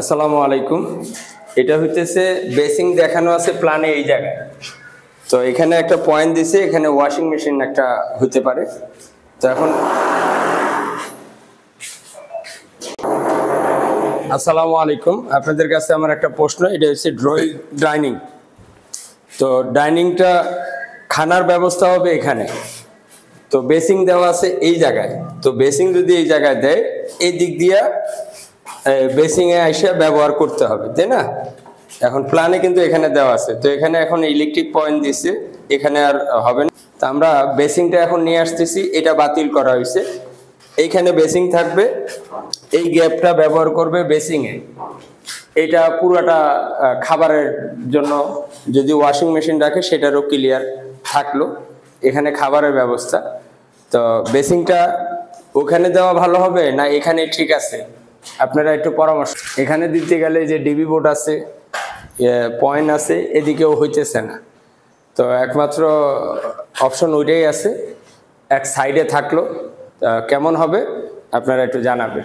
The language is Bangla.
আসসালামু আলাইকুম। এটা হইতেছে বেসিং দেখানো আছে প্ল্যানে এই জায়গায়। তো এখানে একটা পয়েন্ট দিছে, এখানে ওয়াশিং মেশিন একটা হতে পারে। তো এখন আসসালামু আলাইকুম, আপনাদের কাছে আমার একটা প্রশ্ন। এটা হচ্ছে ডাইনিং। তো ডাইনিংটা খানার ব্যবস্থা হবে এখানে। তো বেসিং দেওয়া আছে এই জায়গায়। তো বেসিং যদি এই জায়গায় দেয়, এই দিক দিয়ে বেসিং এ এসে ব্যবহার করতে হবে, তাই না? এখন প্ল্যানে কিন্তু এখানে দেওয়া আছে। তো এখানে এখন ইলেকট্রিক পয়েন্ট দিচ্ছে, এখানে আর হবে না। তো আমরা বেসিংটা এখন নিয়ে আসতেছি, এটা বাতিল করা হয়েছে। এইখানে বেসিং থাকবে, এই গ্যাপটা ব্যবহার করবে বেসিং এ। এটা পুরোটা খাবারের জন্য যদি ওয়াশিং মেশিন রাখে সেটারও ক্লিয়ার থাকলো। এখানে খাবারের ব্যবস্থা। তো বেসিংটা ওখানে দেওয়া ভালো হবে না এখানে ঠিক আছে? আপনারা একটু পরামর্শ। এখানে দিতে গেলে যে ডিবি বোর্ড আছে, পয়েন্ট আছে, এদিকেও হইতেছে না। তো একমাত্র অপশন ওইটাই আছে, এক সাইডে থাকলো। কেমন হবে আপনারা একটু জানাবেন।